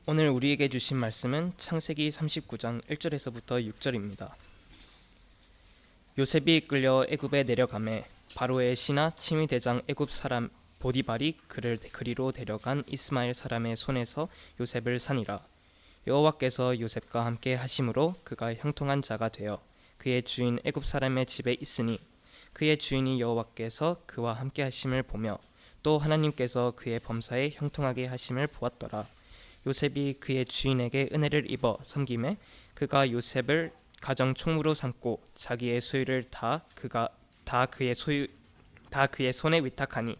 오늘 우리에게 주신 말씀은 창세기 39장 1절에서부터 6절입니다. 요셉이 이끌려 애굽에 내려가매 바로의 신하 치미대장 애굽 사람 보디발이 그를 그리로 데려간 이스마엘 사람의 손에서 요셉을 산이라. 여호와께서 요셉과 함께 하심으로 그가 형통한 자가 되어 그의 주인 애굽 사람의 집에 있으니 그의 주인이 여호와께서 그와 함께 하심을 보며 또 하나님께서 그의 범사에 형통하게 하심을 보았더라. 요셉이 그의 주인에게 은혜를 입어 섬김에 그가 요셉을 가정 총무로 삼고 자기의 소유를 다 그의 손에 위탁하니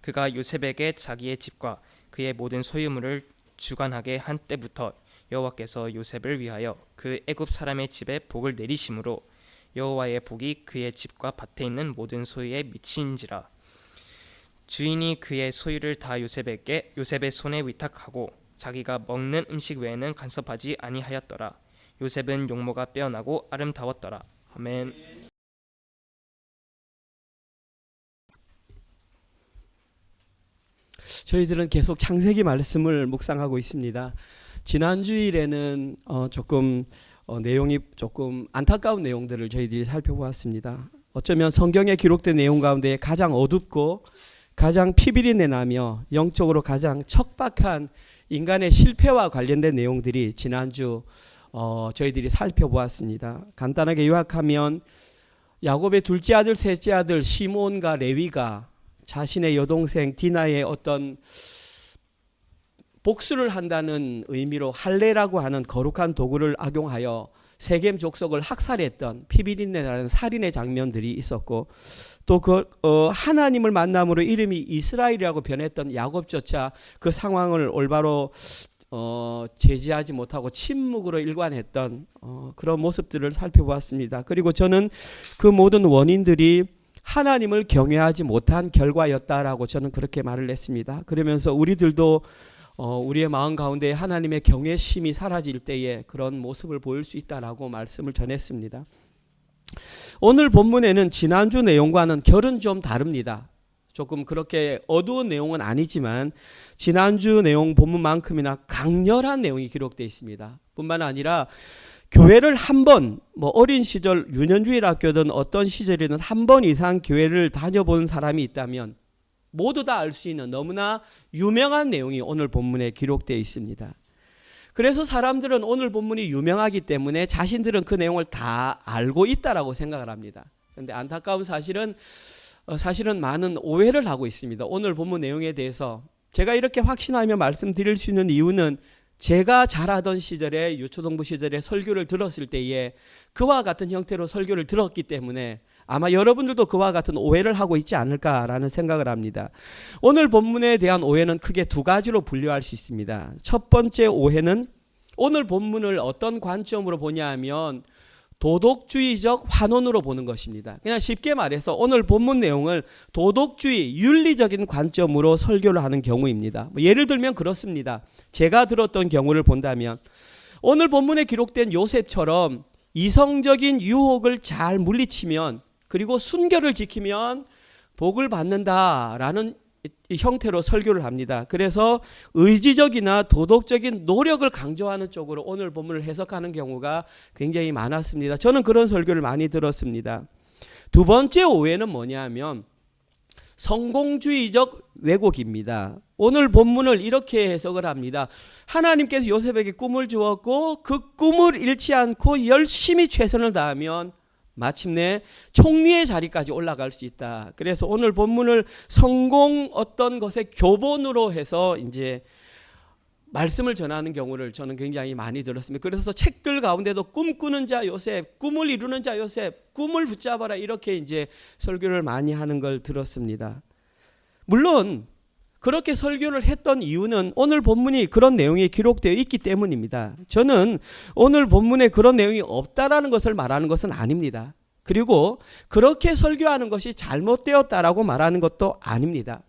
그가 요셉에게 자기의 집과 그의 모든 소유물을 주관하게 한 때부터 여호와께서 요셉을 위하여 그 애굽 사람의 집에 복을 내리심으로 여호와의 복이 그의 집과 밭에 있는 모든 소유에 미친지라. 주인이 그의 소유를 다 요셉의 손에 위탁하고 자기가 먹는 음식 외에는 간섭하지 아니하였더라. 요셉은 용모가 빼어나고 아름다웠더라. 아멘. 저희들은 계속 창세기 말씀을 묵상하고 있습니다. 지난 주일에는 내용이 조금 안타까운 내용들을 저희들이 살펴보았습니다. 어쩌면 성경에 기록된 내용 가운데 가장 어둡고 가장 피비린내 나며 영적으로 가장 척박한 인간의 실패와 관련된 내용들이 지난주 저희들이 살펴보았습니다. 간단하게 요약하면 야곱의 둘째 아들 셋째 아들 시몬과 레위가 자신의 여동생 디나의 어떤 복수를 한다는 의미로 할례라고 하는 거룩한 도구를 악용하여 세겜 족속을 학살했던 피비린내 나는 살인의 장면들이 있었고, 또 하나님을 만남으로 이름이 이스라엘이라고 변했던 야곱조차 그 상황을 올바로 제지하지 못하고 침묵으로 일관했던 그런 모습들을 살펴보았습니다. 그리고 저는 그 모든 원인들이 하나님을 경외하지 못한 결과였다라고 저는 그렇게 말을 했습니다. 그러면서 우리들도 우리의 마음 가운데 하나님의 경외심이 사라질 때에 그런 모습을 보일 수 있다라고 말씀을 전했습니다. 오늘 본문에는 지난주 내용과는 결은 좀 다릅니다. 조금 그렇게 어두운 내용은 아니지만 지난주 내용 본문만큼이나 강렬한 내용이 기록되어 있습니다. 뿐만 아니라 교회를 한 번, 어린 시절 유년주일 학교든 어떤 시절이든 한 번 이상 교회를 다녀본 사람이 있다면 모두 다 알 수 있는 너무나 유명한 내용이 오늘 본문에 기록되어 있습니다. 그래서 사람들은 오늘 본문이 유명하기 때문에 자신들은 그 내용을 다 알고 있다라고 생각을 합니다. 그런데 안타까운 사실은 많은 오해를 하고 있습니다. 오늘 본문 내용에 대해서 제가 이렇게 확신하며 말씀드릴 수 있는 이유는 제가 자라던 시절에 유초동부 시절에 설교를 들었을 때에 그와 같은 형태로 설교를 들었기 때문에 아마 여러분들도 그와 같은 오해를 하고 있지 않을까라는 생각을 합니다. 오늘 본문에 대한 오해는 크게 두 가지로 분류할 수 있습니다. 첫 번째 오해는 오늘 본문을 어떤 관점으로 보냐 하면 도덕주의적 환원으로 보는 것입니다. 그냥 쉽게 말해서 오늘 본문 내용을 도덕주의, 윤리적인 관점으로 설교를 하는 경우입니다. 예를 들면 그렇습니다. 제가 들었던 경우를 본다면 오늘 본문에 기록된 요셉처럼 이성적인 유혹을 잘 물리치면 그리고 순결을 지키면 복을 받는다라는 형태로 설교를 합니다. 그래서 의지적이나 도덕적인 노력을 강조하는 쪽으로 오늘 본문을 해석하는 경우가 굉장히 많았습니다. 저는 그런 설교를 많이 들었습니다. 두 번째 오해는 뭐냐면 성공주의적 왜곡입니다. 오늘 본문을 이렇게 해석을 합니다. 하나님께서 요셉에게 꿈을 주었고 그 꿈을 잃지 않고 열심히 최선을 다하면 마침내 총리의 자리까지 올라갈 수 있다. 그래서 오늘 본문을 성공 어떤 것의 교본으로 해서 이제 말씀을 전하는 경우를 저는 굉장히 많이 들었습니다. 그래서 책들 가운데도 꿈꾸는 자 요셉, 꿈을 이루는 자 요셉, 꿈을 붙잡아라 이렇게 이제 설교를 많이 하는 걸 들었습니다. 물론 그렇게 설교를 했던 이유는 오늘 본문이 그런 내용이 기록되어 있기 때문입니다. 저는 오늘 본문에 그런 내용이 없다라는 것을 말하는 것은 아닙니다. 그리고 그렇게 설교하는 것이 잘못되었다라고 말하는 것도 아닙니다.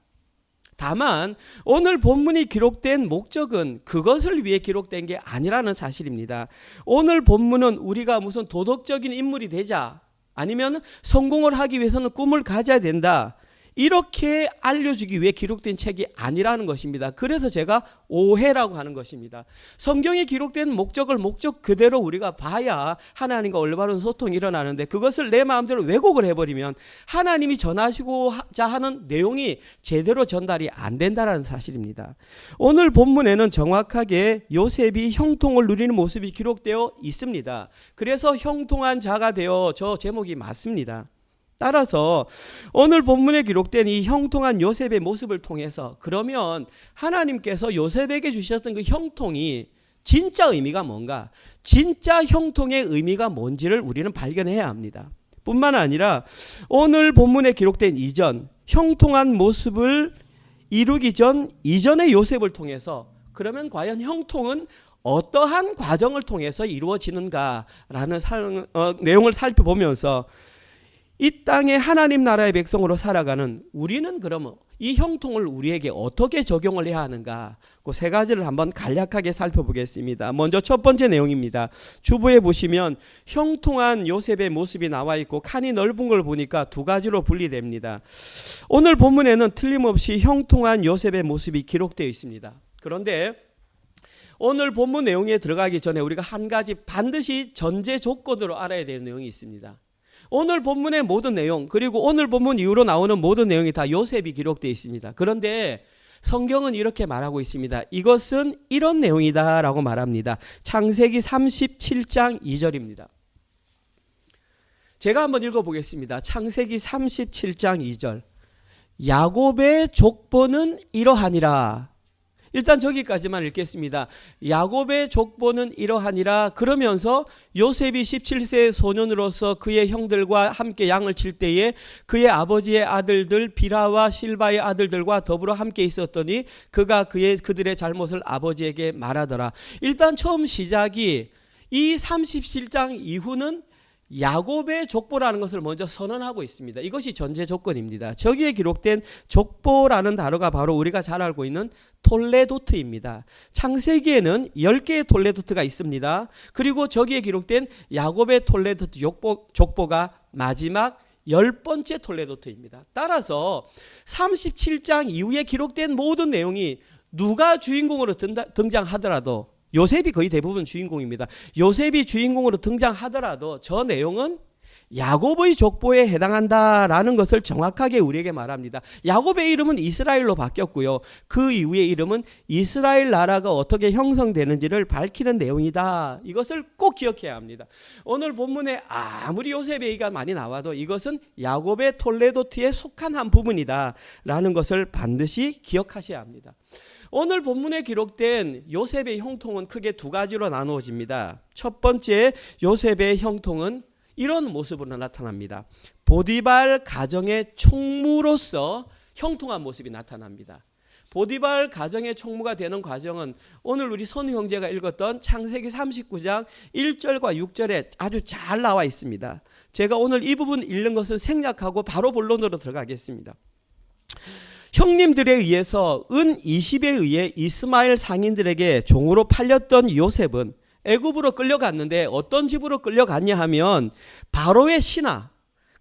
다만 오늘 본문이 기록된 목적은 그것을 위해 기록된 게 아니라는 사실입니다. 오늘 본문은 우리가 무슨 도덕적인 인물이 되자 아니면 성공을 하기 위해서는 꿈을 가져야 된다 이렇게 알려주기 위해 기록된 책이 아니라는 것입니다. 그래서 제가 오해라고 하는 것입니다. 성경에 기록된 목적을 목적 그대로 우리가 봐야 하나님과 올바른 소통이 일어나는데, 그것을 내 마음대로 왜곡을 해버리면 하나님이 전하시고자 하는 내용이 제대로 전달이 안 된다는 사실입니다. 오늘 본문에는 정확하게 요셉이 형통을 누리는 모습이 기록되어 있습니다. 그래서 형통한 자가 되어 저 제목이 맞습니다. 따라서 오늘 본문에 기록된 이 형통한 요셉의 모습을 통해서, 그러면 하나님께서 요셉에게 주셨던 그 형통이 진짜 의미가 뭔가, 진짜 형통의 의미가 뭔지를 우리는 발견해야 합니다. 뿐만 아니라 오늘 본문에 기록된 이전, 형통한 모습을 이루기 전 이전의 요셉을 통해서, 그러면 과연 형통은 어떠한 과정을 통해서 이루어지는가라는 내용을 살펴보면서 이 땅에 하나님 나라의 백성으로 살아가는 우리는 그러면 이 형통을 우리에게 어떻게 적용을 해야 하는가, 그 세 가지를 한번 간략하게 살펴보겠습니다. 먼저 첫 번째 내용입니다. 주부에 보시면 형통한 요셉의 모습이 나와 있고 칸이 넓은 걸 보니까 두 가지로 분리됩니다. 오늘 본문에는 틀림없이 형통한 요셉의 모습이 기록되어 있습니다. 그런데 오늘 본문 내용에 들어가기 전에 우리가 한 가지 반드시 전제 조건으로 알아야 되는 내용이 있습니다. 오늘 본문의 모든 내용, 그리고 오늘 본문 이후로 나오는 모든 내용이 다 요셉이 기록되어 있습니다. 그런데 성경은 이렇게 말하고 있습니다. 이것은 이런 내용이다 라고 말합니다. 창세기 37장 2절입니다. 제가 한번 읽어보겠습니다. 창세기 37장 2절. 야곱의 족보는 이러하니라. 일단 저기까지만 읽겠습니다. 야곱의 족보는 이러하니라. 그러면서 요셉이 17세 소년으로서 그의 형들과 함께 양을 칠 때에 그의 아버지의 아들들 비라와 실바의 아들들과 더불어 함께 있었더니 그가 그들의 잘못을 아버지에게 말하더라. 일단 처음 시작이 이 37장 이후는 야곱의 족보라는 것을 먼저 선언하고 있습니다. 이것이 전제 조건입니다. 저기에 기록된 족보라는 단어가 바로 우리가 잘 알고 있는 톨레도트입니다. 창세기에는 10개의 톨레도트가 있습니다. 그리고 저기에 기록된 야곱의 톨레도트 족보가 마지막 10번째 톨레도트입니다. 따라서 37장 이후에 기록된 모든 내용이 누가 주인공으로 등장하더라도, 요셉이 거의 대부분 주인공입니다. 요셉이 주인공으로 등장하더라도 저 내용은 야곱의 족보에 해당한다라는 것을 정확하게 우리에게 말합니다. 야곱의 이름은 이스라엘로 바뀌었고요. 그 이후의 이름은 이스라엘 나라가 어떻게 형성되는지를 밝히는 내용이다. 이것을 꼭 기억해야 합니다. 오늘 본문에 아무리 요셉의 얘기가 많이 나와도 이것은 야곱의 톨레도트에 속한 한 부분이다라는 것을 반드시 기억하셔야 합니다. 오늘 본문에 기록된 요셉의 형통은 크게 두 가지로 나누어집니다. 첫 번째, 요셉의 형통은 이런 모습으로 나타납니다. 보디발 가정의 총무로서 형통한 모습이 나타납니다. 보디발 가정의 총무가 되는 과정은 오늘 우리 선우 형제가 읽었던 창세기 39장 1절과 6절에 아주 잘 나와 있습니다. 제가 오늘 이 부분 읽는 것은 생략하고 바로 본론으로 들어가겠습니다. 형님들에 의해서 은 20에 의해 이스마엘 상인들에게 종으로 팔렸던 요셉은 애굽으로 끌려갔는데 어떤 집으로 끌려갔냐 하면 바로의 신하,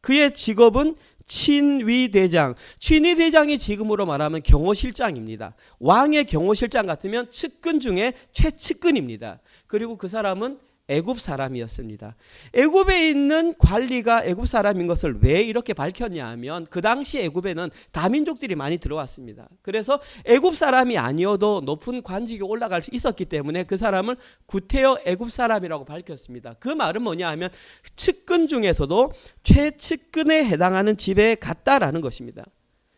그의 직업은 친위대장. 친위대장이 지금으로 말하면 경호실장입니다. 왕의 경호실장 같으면 측근 중에 최측근입니다. 그리고 그 사람은 애굽 사람이었습니다. 애굽에 있는 관리가 애굽 사람인 것을 왜 이렇게 밝혔냐 하면 그 당시 애굽에는 다민족들이 많이 들어왔습니다. 그래서 애굽 사람이 아니어도 높은 관직에 올라갈 수 있었기 때문에 그 사람을 구태여 애굽 사람이라고 밝혔습니다. 그 말은 뭐냐 하면 측근 중에서도 최측근에 해당하는 집에 갔다라는 것입니다.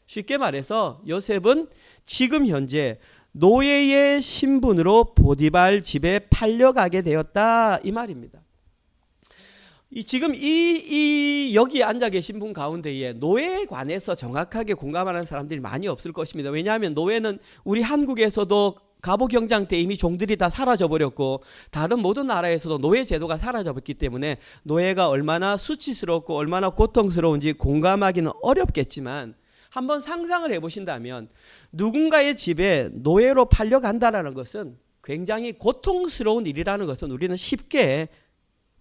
쉽게 말해서 요셉은 지금 현재 노예의 신분으로 보디발 집에 팔려가게 되었다, 이 말입니다. 지금 여기 앉아 계신 분 가운데에 노예에 관해서 정확하게 공감하는 사람들이 많이 없을 것입니다. 왜냐하면 노예는 우리 한국에서도 갑오경장 때 이미 종들이 다 사라져버렸고 다른 모든 나라에서도 노예 제도가 사라져버렸기 때문에 노예가 얼마나 수치스럽고 얼마나 고통스러운지 공감하기는 어렵겠지만, 한번 상상을 해보신다면 누군가의 집에 노예로 팔려간다는 것은 굉장히 고통스러운 일이라는 것은 우리는 쉽게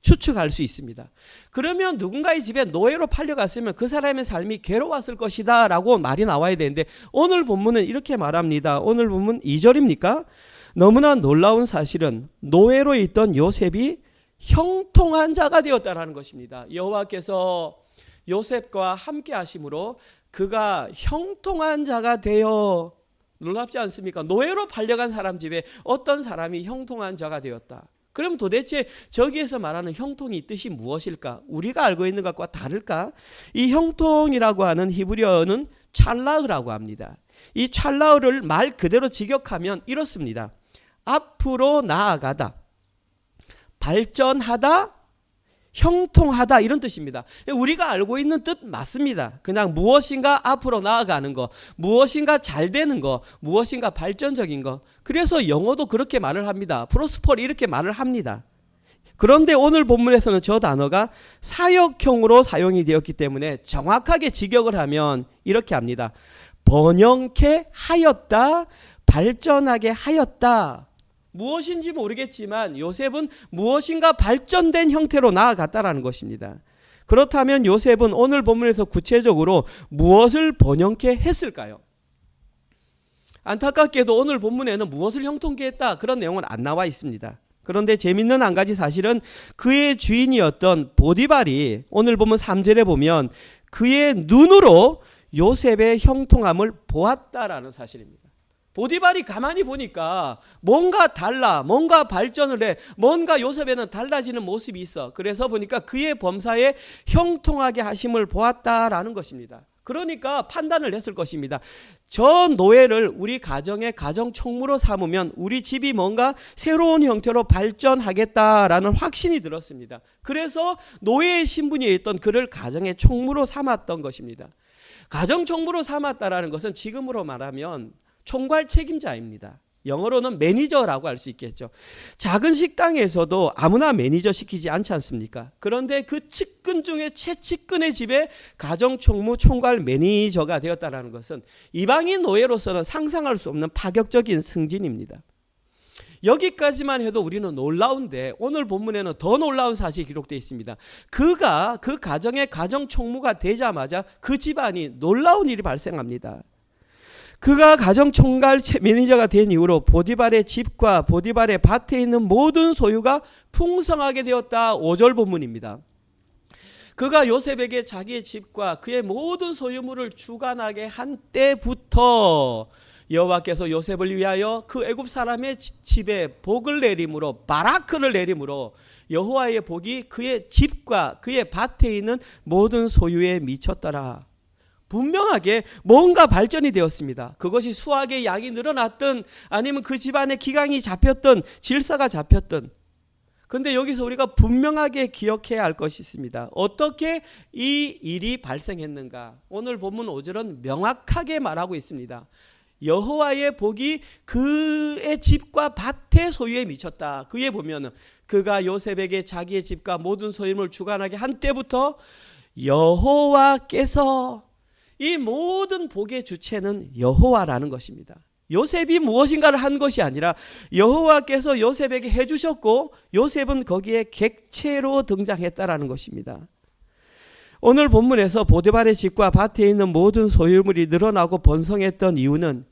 추측할 수 있습니다. 그러면 누군가의 집에 노예로 팔려갔으면 그 사람의 삶이 괴로웠을 것이다 라고 말이 나와야 되는데 오늘 본문은 이렇게 말합니다. 오늘 본문 2절입니까? 너무나 놀라운 사실은 노예로 있던 요셉이 형통한 자가 되었다라는 것입니다. 여호와께서 요셉과 함께 하심으로 그가 형통한 자가 되어, 놀랍지 않습니까? 노예로 팔려간 사람 집에 어떤 사람이 형통한 자가 되었다. 그럼 도대체 저기에서 말하는 형통이 뜻이 무엇일까? 우리가 알고 있는 것과 다를까? 이 형통이라고 하는 히브리어는 찰라흐라고 합니다. 이 찰라흐를 말 그대로 직역하면 이렇습니다. 앞으로 나아가다, 발전하다, 형통하다 이런 뜻입니다. 우리가 알고 있는 뜻 맞습니다. 그냥 무엇인가 앞으로 나아가는 거, 무엇인가 잘 되는 거, 무엇인가 발전적인 거. 그래서 영어도 그렇게 말을 합니다. 프로스퍼리 이렇게 말을 합니다. 그런데 오늘 본문에서는 저 단어가 사역형으로 사용이 되었기 때문에 정확하게 직역을 하면 이렇게 합니다. 번영케 하였다, 발전하게 하였다. 무엇인지 모르겠지만 요셉은 무엇인가 발전된 형태로 나아갔다라는 것입니다. 그렇다면 요셉은 오늘 본문에서 구체적으로 무엇을 번영케 했을까요? 안타깝게도 오늘 본문에는 무엇을 형통케 했다 그런 내용은 안 나와 있습니다. 그런데 재밌는 한 가지 사실은 그의 주인이었던 보디발이 오늘 본문 3절에 보면 그의 눈으로 요셉의 형통함을 보았다라는 사실입니다. 보디발이 가만히 보니까 뭔가 달라, 뭔가 발전을 해, 뭔가 요셉에는 달라지는 모습이 있어. 그래서 보니까 그의 범사에 형통하게 하심을 보았다라는 것입니다. 그러니까 판단을 했을 것입니다. 저 노예를 우리 가정의 가정총무로 삼으면 우리 집이 뭔가 새로운 형태로 발전하겠다라는 확신이 들었습니다. 그래서 노예의 신분이 있던 그를 가정의 총무로 삼았던 것입니다. 가정총무로 삼았다라는 것은 지금으로 말하면 총괄 책임자입니다. 영어로는 매니저라고 할 수 있겠죠. 작은 식당에서도 아무나 매니저 시키지 않지 않습니까? 그런데 그 측근 중에 최측근의 집에 가정총무 총괄 매니저가 되었다는 것은 이방인 노예로서는 상상할 수 없는 파격적인 승진입니다. 여기까지만 해도 우리는 놀라운데 오늘 본문에는 더 놀라운 사실이 기록되어 있습니다. 그가 그 가정의 가정총무가 되자마자 그 집안이 놀라운 일이 발생합니다. 그가 가정총괄 매니저가 된 이후로 보디발의 집과 보디발의 밭에 있는 모든 소유가 풍성하게 되었다. 5절 본문입니다. 그가 요셉에게 자기의 집과 그의 모든 소유물을 주관하게 한 때부터 여호와께서 요셉을 위하여 그 애굽 사람의 집에 복을 내림으로 바라크를 내림으로 여호와의 복이 그의 집과 그의 밭에 있는 모든 소유에 미쳤더라. 분명하게 뭔가 발전이 되었습니다. 그것이 수확의 양이 늘어났든 아니면 그 집안의 기강이 잡혔든 질서가 잡혔든. 그런데 여기서 우리가 분명하게 기억해야 할 것이 있습니다. 어떻게 이 일이 발생했는가? 오늘 본문 5절은 명확하게 말하고 있습니다. 여호와의 복이 그의 집과 밭의 소유에 미쳤다. 그에 보면 그가 요셉에게 자기의 집과 모든 소유를 주관하게 한 때부터 여호와께서, 이 모든 복의 주체는 여호와라는 것입니다. 요셉이 무엇인가를 한 것이 아니라 여호와께서 요셉에게 해주셨고 요셉은 거기에 객체로 등장했다라는 것입니다. 오늘 본문에서 보디발의 집과 밭에 있는 모든 소유물이 늘어나고 번성했던 이유는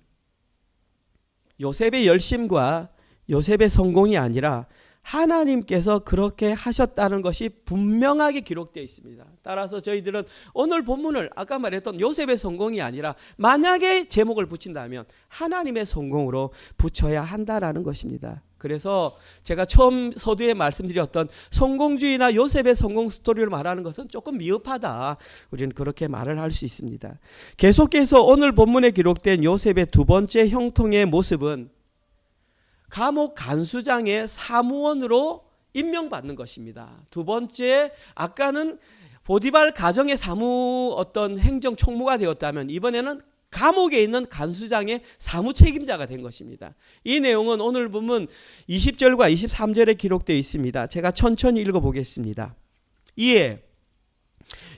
요셉의 열심과 요셉의 성공이 아니라 하나님께서 그렇게 하셨다는 것이 분명하게 기록되어 있습니다. 따라서 저희들은 오늘 본문을 아까 말했던 요셉의 성공이 아니라 만약에 제목을 붙인다면 하나님의 성공으로 붙여야 한다라는 것입니다. 그래서 제가 처음 서두에 말씀드렸던 성공주의나 요셉의 성공 스토리를 말하는 것은 조금 미흡하다. 우리는 그렇게 말을 할 수 있습니다. 계속해서 오늘 본문에 기록된 요셉의 두 번째 형통의 모습은 감옥 간수장의 사무원으로 임명받는 것입니다. 두 번째, 아까는 보디발 가정의 어떤 행정 총무가 되었다면 이번에는 감옥에 있는 간수장의 사무 책임자가 된 것입니다. 이 내용은 오늘 보면 20절과 23절에 기록되어 있습니다. 제가 천천히 읽어보겠습니다. 이에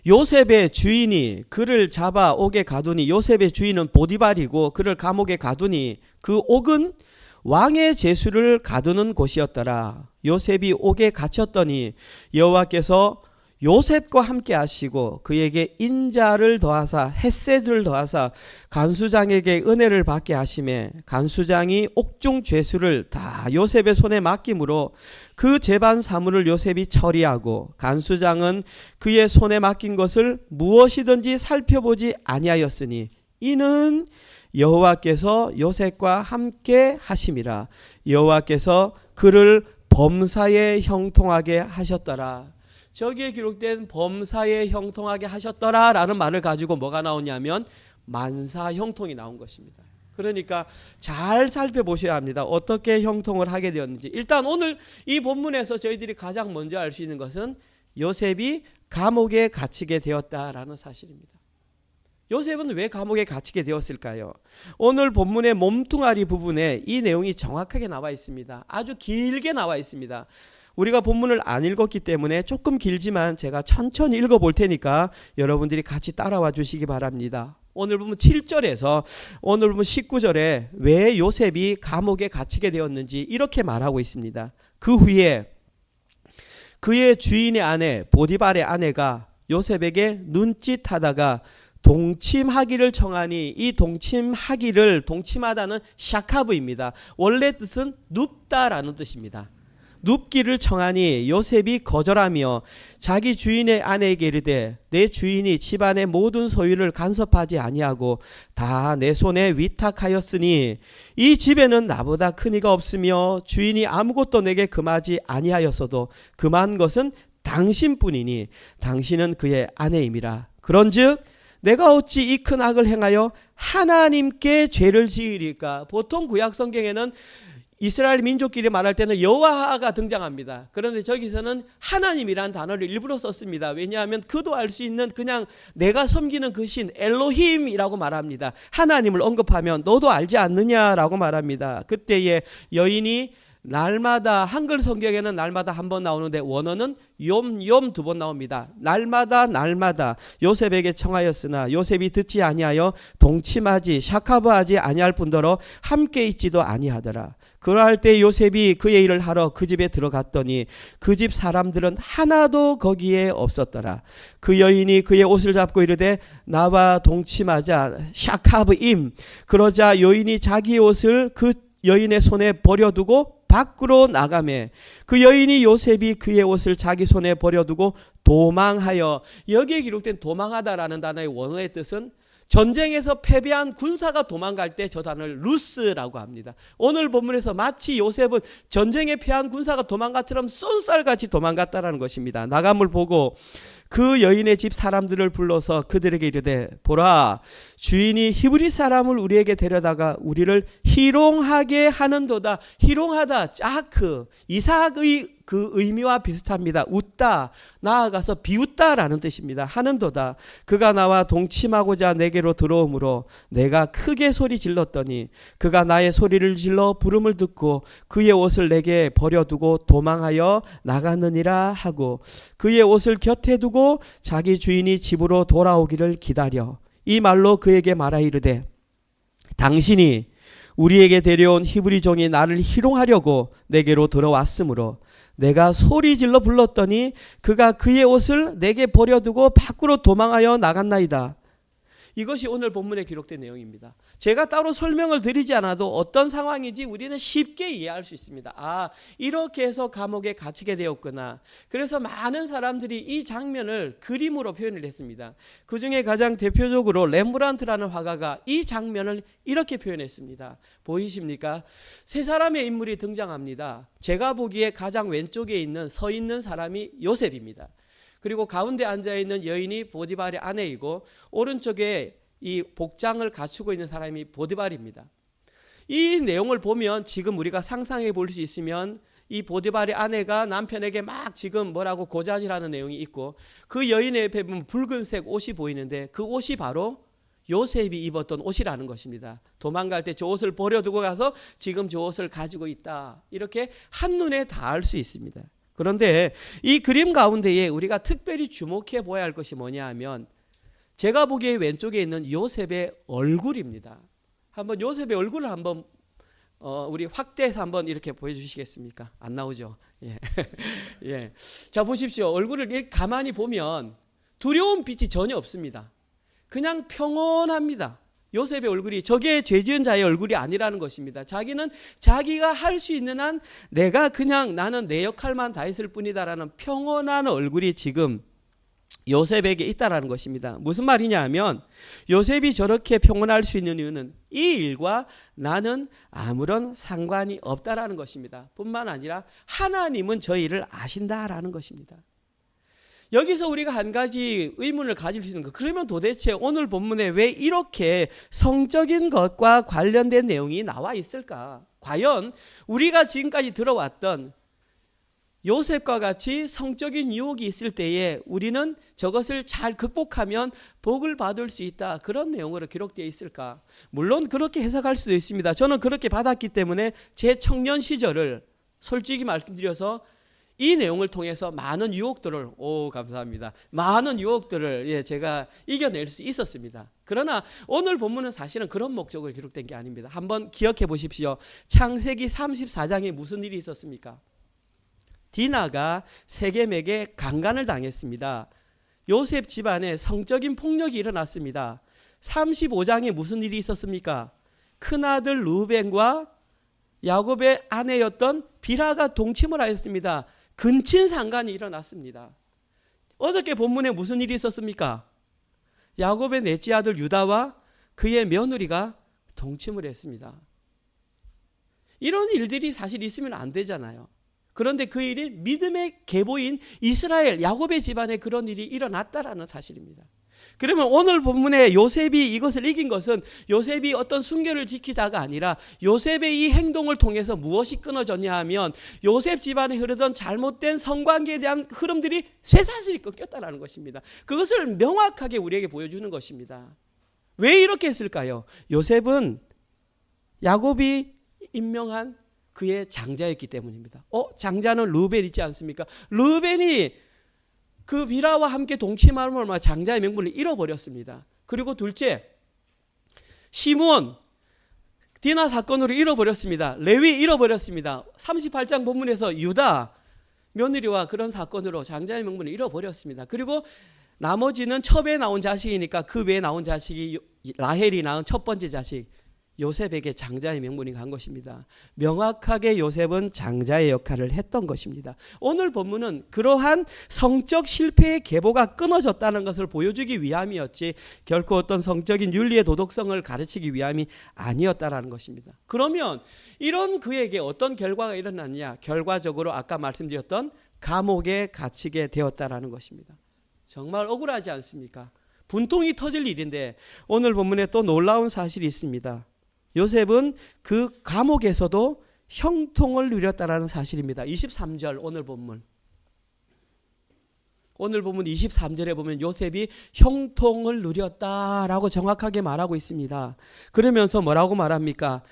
요셉의 주인이 그를 잡아 옥에 가두니, 요셉의 주인은 보디발이고 그를 감옥에 가두니 그 옥은 왕의 제수를 가두는 곳이었더라. 요셉이 옥에 갇혔더니 여호와께서 요셉과 함께 하시고 그에게 인자를 더하사 헷세드를 더하사 간수장에게 은혜를 받게 하시매 간수장이 옥중 죄수를 다 요셉의 손에 맡김으로 그 재반 사물을 요셉이 처리하고 간수장은 그의 손에 맡긴 것을 무엇이든지 살펴보지 아니하였으니 이는 여호와께서 요셉과 함께 하심이라. 여호와께서 그를 범사에 형통하게 하셨더라. 저기에 기록된 범사에 형통하게 하셨더라라는 말을 가지고 뭐가 나오냐면 만사 형통이 나온 것입니다. 그러니까 잘 살펴보셔야 합니다. 어떻게 형통을 하게 되었는지. 일단 오늘 이 본문에서 저희들이 가장 먼저 알 수 있는 것은 요셉이 감옥에 갇히게 되었다라는 사실입니다. 요셉은 왜 감옥에 갇히게 되었을까요? 오늘 본문의 몸뚱아리 부분에 이 내용이 정확하게 나와 있습니다. 아주 길게 나와 있습니다. 우리가 본문을 안 읽었기 때문에 조금 길지만 제가 천천히 읽어볼 테니까 여러분들이 같이 따라와 주시기 바랍니다. 오늘 본문 7절에서 오늘 본문 19절에 왜 요셉이 감옥에 갇히게 되었는지 이렇게 말하고 있습니다. 그 후에 그의 주인의 아내 보디발의 아내가 요셉에게 눈짓하다가 동침하기를 청하니 이 동침하다는 샤카브입니다. 원래 뜻은 눕다라는 뜻입니다. 눕기를 청하니 요셉이 거절하며 자기 주인의 아내에게 이르되 내 주인이 집안의 모든 소유를 간섭하지 아니하고 다 내 손에 위탁하였으니 이 집에는 나보다 큰 이가 없으며 주인이 아무것도 내게 금하지 아니하였어도 금한 것은 당신뿐이니 당신은 그의 아내임이라. 그런즉 내가 어찌 이 큰 악을 행하여 하나님께 죄를 지으리까. 보통 구약 성경에는 이스라엘 민족끼리 말할 때는 여호와가 등장합니다. 그런데 저기서는 하나님이란 단어를 일부러 썼습니다. 왜냐하면 그도 알 수 있는 그냥 내가 섬기는 그 신 엘로힘이라고 말합니다. 하나님을 언급하면 너도 알지 않느냐라고 말합니다. 그때에 여인이 날마다, 한글 성경에는 날마다 한 번 나오는데 원어는 욤욤 두 번 나옵니다. 날마다 요셉에게 청하였으나 요셉이 듣지 아니하여 동침하지 샤카브하지 아니할 뿐더러 함께 있지도 아니하더라. 그러할 때 요셉이 그의 일을 하러 그 집에 들어갔더니 그 집 사람들은 하나도 거기에 없었더라. 그 여인이 그의 옷을 잡고 이르되 나와 동침하자 샤카브임. 그러자 여인이 자기 옷을 그 여인의 손에 버려두고 밖으로 나가매 그 여인이 요셉이 그의 옷을 자기 손에 버려두고 도망하여. 여기에 기록된 도망하다라는 단어의 원어의 뜻은 전쟁에서 패배한 군사가 도망갈 때 저 단어를 루스라고 합니다. 오늘 본문에서 마치 요셉은 전쟁에 패한 군사가 도망가처럼 쏜살같이 도망갔다라는 것입니다. 나감을 보고 그 여인의 집 사람들을 불러서 그들에게 이르되 보라 주인이 히브리 사람을 우리에게 데려다가 우리를 희롱하게 하는도다. 희롱하다 짜크 이삭의 그 의미와 비슷합니다. 웃다 나아가서 비웃다라는 뜻입니다. 하는도다. 그가 나와 동침하고자 내게로 들어오므로 내가 크게 소리 질렀더니 그가 나의 소리를 질러 부름을 듣고 그의 옷을 내게 버려두고 도망하여 나갔느니라 하고 그의 옷을 곁에 두고 자기 주인이 집으로 돌아오기를 기다려 이 말로 그에게 말하 이르되 당신이 우리에게 데려온 히브리 종이 나를 희롱하려고 내게로 들어왔으므로 내가 소리질러 불렀더니 그가 그의 옷을 내게 버려두고 밖으로 도망하여 나갔나이다. 이것이 오늘 본문에 기록된 내용입니다. 제가 따로 설명을 드리지 않아도 어떤 상황인지 우리는 쉽게 이해할 수 있습니다. 아, 이렇게 해서 감옥에 갇히게 되었구나. 그래서 많은 사람들이 이 장면을 그림으로 표현을 했습니다. 그 중에 가장 대표적으로 렘브란트라는 화가가 이 장면을 이렇게 표현했습니다. 보이십니까? 세 사람의 인물이 등장합니다. 제가 보기에 가장 왼쪽에 있는 서 있는 사람이 요셉입니다. 그리고 가운데 앉아있는 여인이 보디발의 아내이고 오른쪽에 이 복장을 갖추고 있는 사람이 보디발입니다. 이 내용을 보면 지금 우리가 상상해 볼 수 있으면 이 보디발의 아내가 남편에게 막 지금 뭐라고 고자질하는 내용이 있고 그 여인의 옆에 보면 붉은색 옷이 보이는데 그 옷이 바로 요셉이 입었던 옷이라는 것입니다. 도망갈 때 저 옷을 버려두고 가서 지금 저 옷을 가지고 있다. 이렇게 한눈에 다 알 수 있습니다. 그런데 이 그림 가운데에 우리가 특별히 주목해 보아야 할 것이 뭐냐 하면 제가 보기에 왼쪽에 있는 요셉의 얼굴입니다. 한번 요셉의 얼굴을 한번 우리 확대해서 한번 이렇게 보여주시겠습니까? 안 나오죠? 예. 예. 자, 보십시오. 얼굴을 이렇게 가만히 보면 두려운 빛이 전혀 없습니다. 그냥 평온합니다. 요셉의 얼굴이 저게 죄지은 자의 얼굴이 아니라는 것입니다. 자기는 자기가 할 수 있는 한 내가 그냥 나는 내 역할만 다 했을 뿐이다라는 평온한 얼굴이 지금 요셉에게 있다라는 것입니다. 무슨 말이냐 하면 요셉이 저렇게 평온할 수 있는 이유는 이 일과 나는 아무런 상관이 없다라는 것입니다. 뿐만 아니라 하나님은 저 일을 아신다라는 것입니다. 여기서 우리가 한 가지 의문을 가질 수 있는 것, 그러면 도대체 오늘 본문에 왜 이렇게 성적인 것과 관련된 내용이 나와 있을까? 과연 우리가 지금까지 들어왔던 요셉과 같이 성적인 유혹이 있을 때에 우리는 저것을 잘 극복하면 복을 받을 수 있다, 그런 내용으로 기록되어 있을까? 물론 그렇게 해석할 수도 있습니다. 저는 그렇게 받았기 때문에 제 청년 시절을 솔직히 말씀드려서 이 내용을 통해서 많은 유혹들을, 감사합니다, 많은 유혹들을 제가 이겨낼 수 있었습니다. 그러나 오늘 본문은 사실은 그런 목적으로 기록된 게 아닙니다. 한번 기억해 보십시오. 창세기 34장에 무슨 일이 있었습니까? 디나가 세겜에게 강간을 당했습니다. 요셉 집안에 성적인 폭력이 일어났습니다. 35장에 무슨 일이 있었습니까? 큰아들 루벤과 야곱의 아내였던 비라가 동침을 하였습니다. 근친상간이 일어났습니다. 어저께 본문에 무슨 일이 있었습니까? 야곱의 넷째 아들 유다와 그의 며느리가 동침을 했습니다. 이런 일들이 사실 있으면 안 되잖아요. 그런데 그 일이 믿음의 계보인 이스라엘 야곱의 집안에 그런 일이 일어났다라는 사실입니다. 그러면 오늘 본문에 요셉이 이것을 이긴 것은 요셉이 어떤 순결을 지키자가 아니라 요셉의 이 행동을 통해서 무엇이 끊어졌냐 하면 요셉 집안에 흐르던 잘못된 성관계에 대한 흐름들이 쇠사슬이 끊겼다는 것입니다. 그것을 명확하게 우리에게 보여주는 것입니다. 왜 이렇게 했을까요? 요셉은 야곱이 임명한 그의 장자였기 때문입니다. 장자는 르우벤 있지 않습니까? 르우벤이 그 비라와 함께 동침함으로 장자의 명분을 잃어버렸습니다. 그리고 둘째, 시므온, 디나 사건으로 잃어버렸습니다. 레위 잃어버렸습니다. 38장 본문에서 유다 며느리와 그런 사건으로 장자의 명분을 잃어버렸습니다. 그리고 나머지는 첩에 나온 자식이니까 그 외에 나온 자식이 라헬이 낳은 첫 번째 자식 요셉에게 장자의 명분이 간 것입니다. 명확하게 요셉은 장자의 역할을 했던 것입니다. 오늘 본문은 그러한 성적 실패의 계보가 끊어졌다는 것을 보여주기 위함이었지 결코 어떤 성적인 윤리의 도덕성을 가르치기 위함이 아니었다라는 것입니다. 그러면 이런 그에게 어떤 결과가 일어났냐? 결과적으로 아까 말씀드렸던 감옥에 갇히게 되었다라는 것입니다. 정말 억울하지 않습니까? 분통이 터질 일인데 오늘 본문에 또 놀라운 사실이 있습니다. 요셉은 그 감옥에서도 형통을 누렸다라는 사실입니다. 23절 오늘 본문 23절에 보면 요셉이 형통을 누렸다라고 정확하게 말하고 있습니다. 그러면서 뭐라고 말합니까?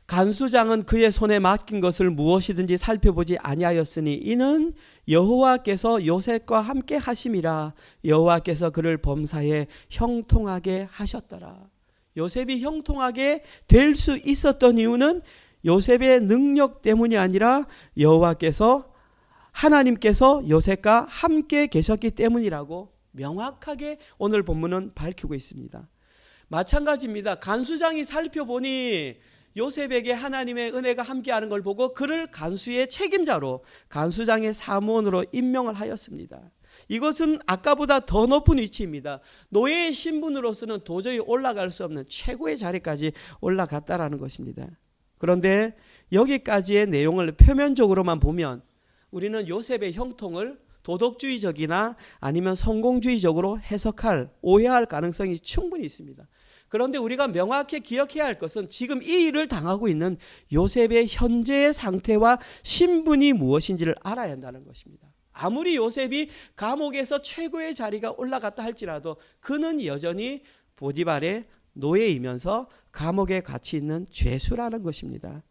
간수장은 그의 손에 맡긴 것을 무엇이든지 살펴보지 아니하였으니 이는 여호와께서 요셉과 함께 하심이라. 여호와께서 그를 범사에 형통하게 하셨더라. 요셉이 형통하게 될 수 있었던 이유는 요셉의 능력 때문이 아니라 여호와께서 하나님께서 요셉과 함께 계셨기 때문이라고 명확하게 오늘 본문은 밝히고 있습니다. 마찬가지입니다. 간수장이 살펴보니 요셉에게 하나님의 은혜가 함께하는 걸 보고 그를 간수의 책임자로 간수장의 사무원으로 임명을 하였습니다. 이것은 아까보다 더 높은 위치입니다. 노예의 신분으로서는 도저히 올라갈 수 없는 최고의 자리까지 올라갔다라는 것입니다. 그런데 여기까지의 내용을 표면적으로만 보면 우리는 요셉의 형통을 도덕주의적이나 아니면 성공주의적으로 해석할, 오해할 가능성이 충분히 있습니다. 그런데 우리가 명확히 기억해야 할 것은 지금 이 일을 당하고 있는 요셉의 현재의 상태와 신분이 무엇인지를 알아야 한다는 것입니다. 아무리 요셉이 감옥에서 최고의 자리가 올라갔다 할지라도 그는 여전히 보디발의 노예이면서 감옥에 갇혀 있는 죄수라는 것입니다.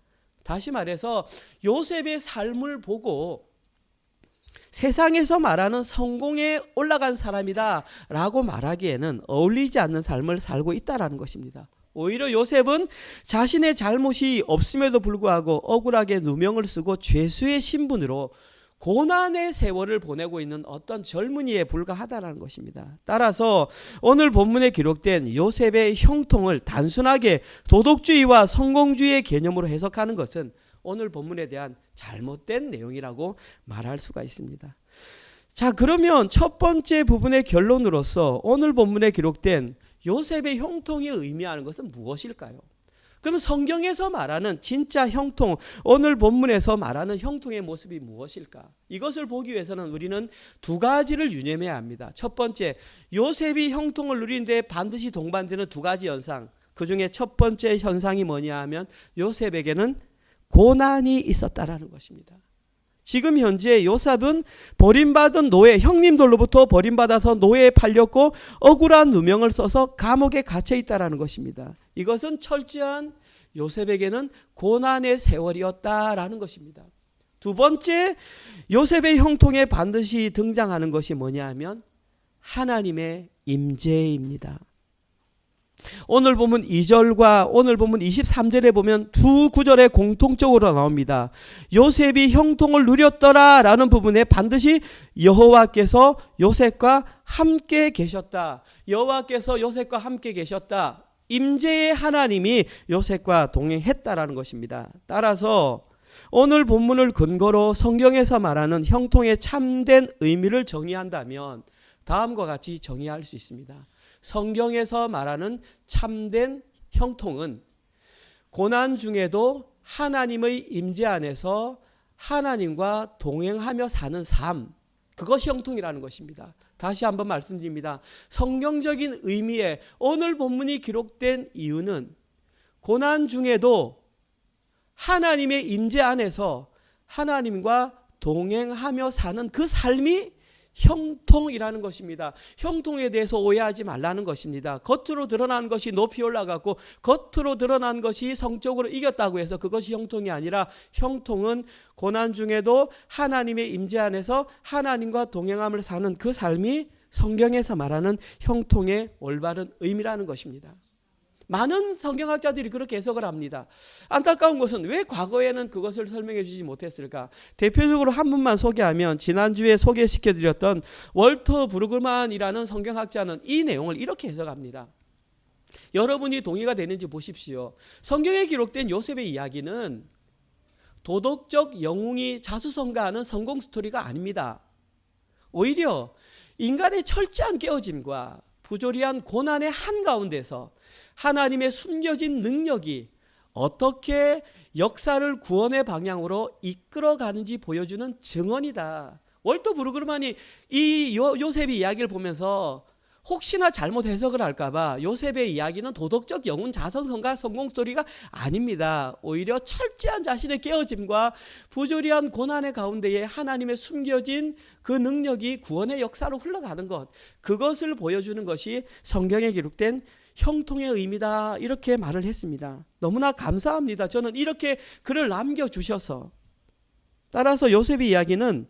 다시 말해서 요셉의 삶을 보고 세상에서 말하는 성공에 올라간 사람이다 라고 말하기에는 어울리지 않는 삶을 살고 있다는 것입니다. 오히려 요셉은 자신의 잘못이 없음에도 불구하고 억울하게 누명을 쓰고 죄수의 신분으로 고난의 세월을 보내고 있는 어떤 젊은이에 불과하다는 것입니다. 따라서 오늘 본문에 기록된 요셉의 형통을 단순하게 도덕주의와 성공주의의 개념으로 해석하는 것은 오늘 본문에 대한 잘못된 내용이라고 말할 수가 있습니다. 자, 그러면 첫 번째 부분의 결론으로서 오늘 본문에 기록된 요셉의 형통이 의미하는 것은 무엇일까요? 그럼 성경에서 말하는 진짜 형통, 오늘 본문에서 말하는 형통의 모습이 무엇일까? 이것을 보기 위해서는 우리는 두 가지를 유념해야 합니다. 첫 번째, 요셉이 형통을 누리는데 반드시 동반되는 두 가지 현상. 그 중에 첫 번째 현상이 뭐냐 하면 요셉에게는 고난이 있었다라는 것입니다. 지금 현재 요셉은 버림받은 노예, 형님들로부터 버림받아서 노예에 팔렸고 억울한 누명을 써서 감옥에 갇혀 있다라는 것입니다. 이것은 철저한 요셉에게는 고난의 세월이었다라는 것입니다. 두 번째, 요셉의 형통에 반드시 등장하는 것이 뭐냐 하면 하나님의 임재입니다. 오늘 본문 2절과 오늘 본문 23절에 보면 두 구절에 공통적으로 나옵니다. 요셉이 형통을 누렸더라 라는 부분에 반드시 여호와께서 요셉과 함께 계셨다. 여호와께서 요셉과 함께 계셨다. 임재의 하나님이 요셉과 동행했다라는 것입니다. 따라서 오늘 본문을 근거로 성경에서 말하는 형통의 참된 의미를 정의한다면 다음과 같이 정의할 수 있습니다. 성경에서 말하는 참된 형통은 고난 중에도 하나님의 임재 안에서 하나님과 동행하며 사는 삶, 그것이 형통이라는 것입니다. 다시 한번 말씀드립니다. 성경적인 의미의 오늘 본문이 기록된 이유는 고난 중에도 하나님의 임재 안에서 하나님과 동행하며 사는 그 삶이 형통이라는 것입니다. 형통에 대해서 오해하지 말라는 것입니다. 겉으로 드러난 것이 높이 올라가고 겉으로 드러난 것이 성적으로 이겼다고 해서 그것이 형통이 아니라 형통은 고난 중에도 하나님의 임재 안에서 하나님과 동행함을 사는 그 삶이 성경에서 말하는 형통의 올바른 의미라는 것입니다. 많은 성경학자들이 그렇게 해석을 합니다. 안타까운 것은 왜 과거에는 그것을 설명해 주지 못했을까? 대표적으로 한 분만 소개하면 지난주에 소개시켜드렸던 월터 브루그만이라는 성경학자는 이 내용을 이렇게 해석합니다. 여러분이 동의가 되는지 보십시오. 성경에 기록된 요셉의 이야기는 도덕적 영웅이 자수성가하는 성공 스토리가 아닙니다. 오히려 인간의 철저한 깨어짐과 부조리한 고난의 한가운데서 하나님의 숨겨진 능력이 어떻게 역사를 구원의 방향으로 이끌어가는지 보여주는 증언이다. 월터 브루그만이 이 요셉의 이야기를 보면서 혹시나 잘못 해석을 할까봐 요셉의 이야기는 도덕적 영웅 자성성가 성공 스토리가 아닙니다. 오히려 철저한 자신의 깨어짐과 부조리한 고난의 가운데에 하나님의 숨겨진 그 능력이 구원의 역사로 흘러가는 것, 그것을 보여주는 것이 성경에 기록된 형통의 의미다, 이렇게 말을 했습니다. 너무나 감사합니다. 저는 이렇게 글을 남겨주셔서. 따라서 요셉의 이야기는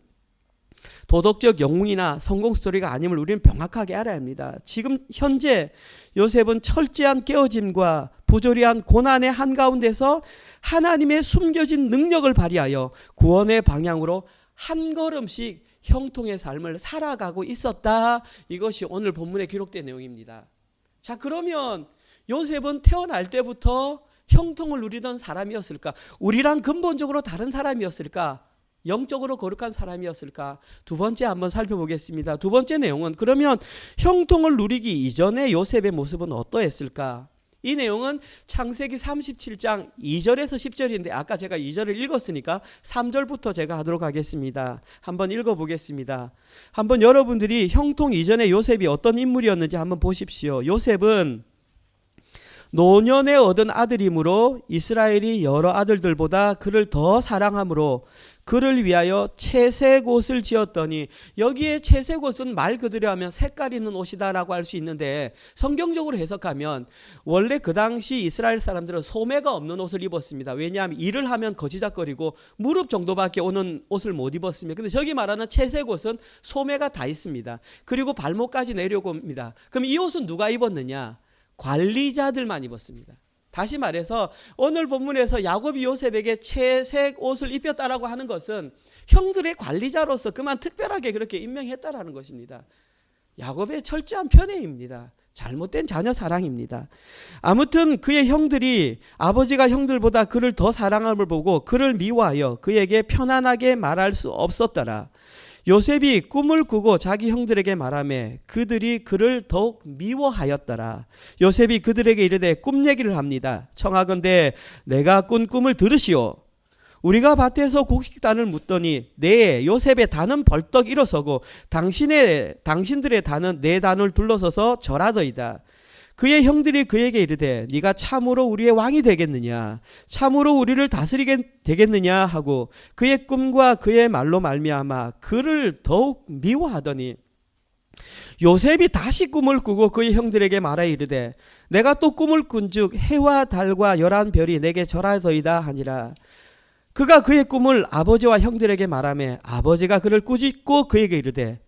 도덕적 영웅이나 성공 스토리가 아님을 우리는 명확하게 알아야 합니다. 지금 현재 요셉은 철저한 깨어짐과 부조리한 고난의 한가운데서 하나님의 숨겨진 능력을 발휘하여 구원의 방향으로 한 걸음씩 형통의 삶을 살아가고 있었다. 이것이 오늘 본문에 기록된 내용입니다. 자, 그러면 요셉은 태어날 때부터 형통을 누리던 사람이었을까? 우리랑 근본적으로 다른 사람이었을까? 영적으로 거룩한 사람이었을까? 두 번째 한번 살펴보겠습니다. 두 번째 내용은 그러면 형통을 누리기 이전의 요셉의 모습은 어떠했을까? 이 내용은 창세기 37장 2절에서 10절인데 아까 제가 2절을 읽었으니까 3절부터 제가 하도록 하겠습니다. 한번 읽어보겠습니다. 한번 여러분들이 형통 이전의 요셉이 어떤 인물이었는지 한번 보십시오. 요셉은 노년에 얻은 아들이므로 이스라엘이 여러 아들들보다 그를 더 사랑함으로 그를 위하여 채색 옷을 지었더니, 여기에 채색 옷은 말 그대로 하면 색깔 있는 옷이다라고 할 수 있는데 성경적으로 해석하면 원래 그 당시 이스라엘 사람들은 소매가 없는 옷을 입었습니다. 왜냐하면 일을 하면 거지작거리고 무릎 정도밖에 오는 옷을 못 입었습니다. 근데 저기 말하는 채색 옷은 소매가 다 있습니다. 그리고 발목까지 내려옵니다. 그럼 이 옷은 누가 입었느냐? 관리자들만 입었습니다. 다시 말해서 오늘 본문에서 야곱이 요셉에게 채색 옷을 입혔다라고 하는 것은 형들의 관리자로서 그만 특별하게 그렇게 임명했다라는 것입니다. 야곱의 철저한 편애입니다. 잘못된 자녀 사랑입니다. 아무튼 그의 형들이 아버지가 형들보다 그를 더 사랑함을 보고 그를 미워하여 그에게 편안하게 말할 수 없었더라. 요셉이 꿈을 꾸고 자기 형들에게 말하매 그들이 그를 더욱 미워하였더라. 요셉이 그들에게 이르되 꿈 얘기를 합니다. 청하건대 내가 꾼 꿈을 들으시오. 우리가 밭에서 곡식단을 묻더니 네 요셉의 단은 벌떡 일어서고 당신들의 단은 내 단을 둘러서서 절하더이다. 그의 형들이 그에게 이르되 네가 참으로 우리의 왕이 되겠느냐 참으로 우리를 다스리게 되겠느냐 하고 그의 꿈과 그의 말로 말미암아 그를 더욱 미워하더니 요셉이 다시 꿈을 꾸고 그의 형들에게 말하여 이르되 내가 또 꿈을 꾼즉 해와 달과 11별이 내게 절하더이다 하니라. 그가 그의 꿈을 아버지와 형들에게 말하며 아버지가 그를 꾸짖고 그에게 이르되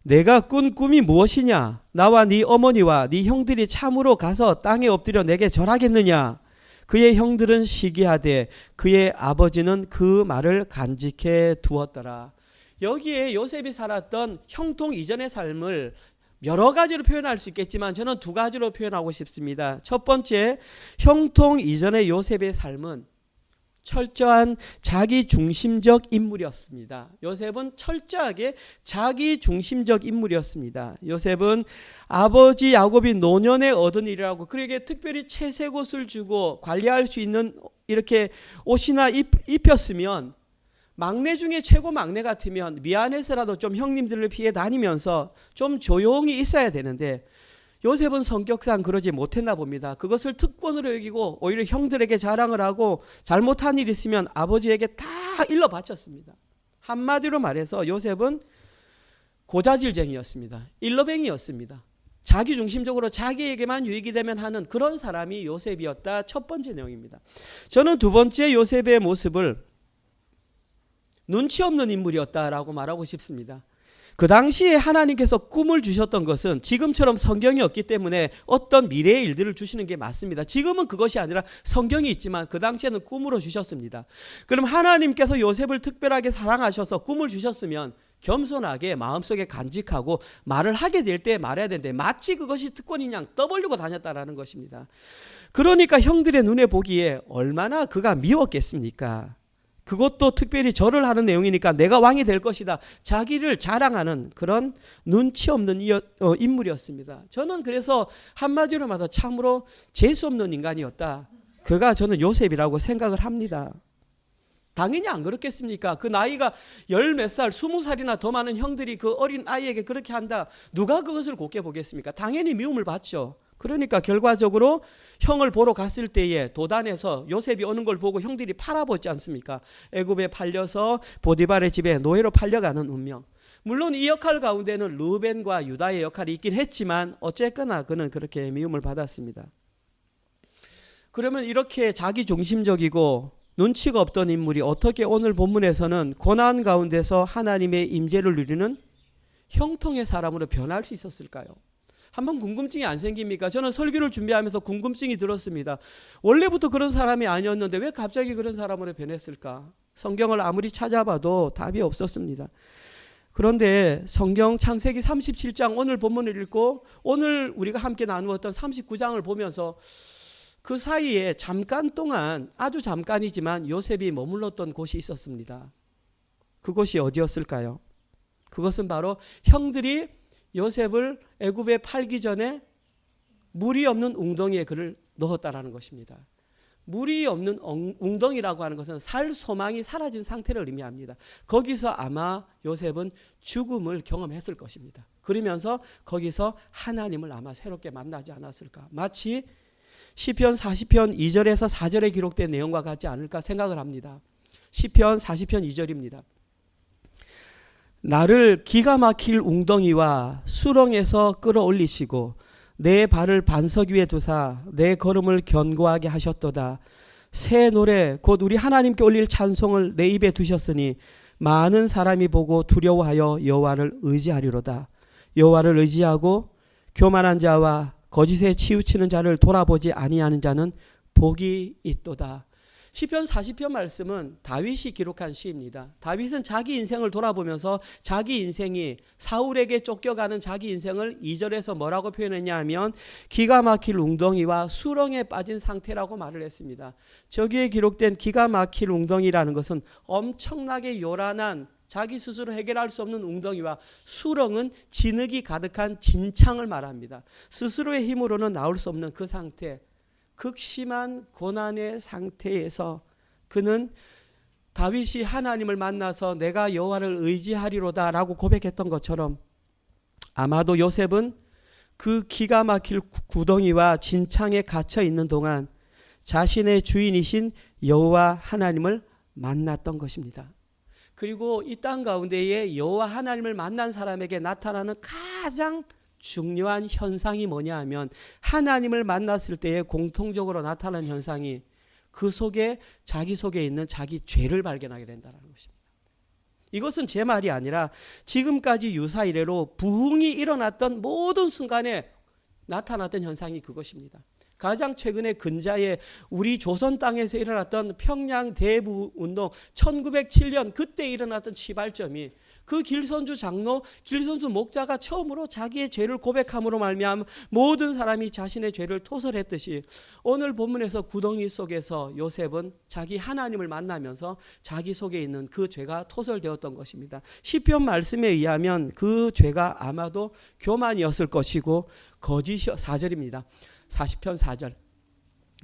내가 꾼 꿈이 무엇이냐? 나와 네 어머니와 네 형들이 참으로 가서 땅에 엎드려 내게 절하겠느냐? 그의 형들은 시기하되 그의 아버지는 그 말을 간직해 두었더라. 여기에 요셉이 살았던 형통 이전의 삶을 여러 가지로 표현할 수 있겠지만 저는 두 가지로 표현하고 싶습니다. 첫 번째, 형통 이전의 요셉의 삶은 철저한 자기중심적 인물이었습니다. 요셉은 철저하게 자기중심적 인물이었습니다. 요셉은 아버지 야곱이 노년에 얻은 일이라고 그에게 특별히 채색 옷을 주고 관리할 수 있는 이렇게 옷이나 입혔으면 막내 중에 최고 막내 같으면 미안해서라도 좀 형님들을 피해 다니면서 좀 조용히 있어야 되는데 요셉은 성격상 그러지 못했나 봅니다. 그것을 특권으로 여기고 오히려 형들에게 자랑을 하고 잘못한 일이 있으면 아버지에게 다 일러 바쳤습니다. 한마디로 말해서 요셉은 고자질쟁이였습니다. 일러뱅이였습니다. 자기중심적으로 자기에게만 유익이 되면 하는 그런 사람이 요셉이었다. 첫 번째 내용입니다. 저는 두 번째 요셉의 모습을 눈치 없는 인물이었다라고 말하고 싶습니다. 그 당시에 하나님께서 꿈을 주셨던 것은 지금처럼 성경이 없기 때문에 어떤 미래의 일들을 주시는 게 맞습니다. 지금은 그것이 아니라 성경이 있지만 그 당시에는 꿈으로 주셨습니다. 그럼 하나님께서 요셉을 특별하게 사랑하셔서 꿈을 주셨으면 겸손하게 마음속에 간직하고 말을 하게 될 때 말해야 되는데 마치 그것이 특권인 양 떠벌리고 다녔다라는 것입니다. 그러니까 형들의 눈에 보기에 얼마나 그가 미웠겠습니까? 그것도 특별히 절을 하는 내용이니까 내가 왕이 될 것이다. 자기를 자랑하는 그런 눈치 없는 인물이었습니다. 저는 그래서 한마디로 말해서 참으로 재수 없는 인간이었다. 그가 저는 요셉이라고 생각을 합니다. 당연히 안 그렇겠습니까? 그 나이가 10몇 살, 20살이나 더 많은 형들이 그 어린 아이에게 그렇게 한다. 누가 그것을 곱게 보겠습니까? 당연히 미움을 받죠. 그러니까 결과적으로 형을 보러 갔을 때에 도단에서 요셉이 오는 걸 보고 형들이 팔아보지 않습니까? 애굽에 팔려서 보디발의 집에 노예로 팔려가는 운명. 물론 이 역할 가운데는 르벤과 유다의 역할이 있긴 했지만 어쨌거나 그는 그렇게 미움을 받았습니다. 그러면 이렇게 자기중심적이고 눈치가 없던 인물이 어떻게 오늘 본문에서는 고난 가운데서 하나님의 임재를 누리는 형통의 사람으로 변할 수 있었을까요? 한번 궁금증이 안 생깁니까? 저는 설교를 준비하면서 궁금증이 들었습니다. 원래부터 그런 사람이 아니었는데 왜 갑자기 그런 사람으로 변했을까? 성경을 아무리 찾아봐도 답이 없었습니다. 그런데 성경 창세기 37장 오늘 본문을 읽고 오늘 우리가 함께 나누었던 39장을 보면서 그 사이에 잠깐 동안 아주 잠깐이지만 요셉이 머물렀던 곳이 있었습니다. 그곳이 어디였을까요? 그것은 바로 형들이 요셉을 애굽에 팔기 전에 물이 없는 웅덩이에 그를 넣었다라는 것입니다. 물이 없는 웅덩이라고 하는 것은 살 소망이 사라진 상태를 의미합니다. 거기서 아마 요셉은 죽음을 경험했을 것입니다. 그러면서 거기서 하나님을 아마 새롭게 만나지 않았을까. 마치 시편 40편 2절에서 4절에 기록된 내용과 같지 않을까 생각을 합니다. 시편 40편 2절입니다. 나를 기가 막힐 웅덩이와 수렁에서 끌어올리시고 내 발을 반석 위에 두사 내 걸음을 견고하게 하셨도다. 새 노래 곧 우리 하나님께 올릴 찬송을 내 입에 두셨으니 많은 사람이 보고 두려워하여 여호와를 의지하리로다. 여호와를 의지하고 교만한 자와 거짓에 치우치는 자를 돌아보지 아니하는 자는 복이 있도다. 시편 40편 말씀은 다윗이 기록한 시입니다. 다윗은 자기 인생을 돌아보면서 자기 인생이 사울에게 쫓겨가는 자기 인생을 2절에서 뭐라고 표현했냐 하면 기가 막힐 웅덩이와 수렁에 빠진 상태라고 말을 했습니다. 저기에 기록된 기가 막힐 웅덩이라는 것은 엄청나게 요란한 자기 스스로 해결할 수 없는 웅덩이와 수렁은 진흙이 가득한 진창을 말합니다. 스스로의 힘으로는 나올 수 없는 그 상태, 극심한 고난의 상태에서 그는 다윗이 하나님을 만나서 내가 여호와를 의지하리로다 라고 고백했던 것처럼 아마도 요셉은 그 기가 막힐 구덩이와 진창에 갇혀 있는 동안 자신의 주인이신 여호와 하나님을 만났던 것입니다. 그리고 이 땅 가운데에 여호와 하나님을 만난 사람에게 나타나는 가장 중요한 현상이 뭐냐 하면 하나님을 만났을 때에 공통적으로 나타나는 현상이 그 속에 자기 속에 있는 자기 죄를 발견하게 된다는 것입니다. 이것은 제 말이 아니라 지금까지 유사 이래로 부흥이 일어났던 모든 순간에 나타났던 현상이 그것입니다. 가장 최근에 근자에 우리 조선 땅에서 일어났던 평양 대부 운동 1907년 그때 일어났던 시발점이 그 길선주 장로, 길선주 목자가 처음으로 자기의 죄를 고백함으로 말미암아 모든 사람이 자신의 죄를 토설했듯이 오늘 본문에서 구덩이 속에서 요셉은 자기 하나님을 만나면서 자기 속에 있는 그 죄가 토설되었던 것입니다. 시편 말씀에 의하면 그 죄가 아마도 교만이었을 것이고 거짓이 4절입니다. 40편 4절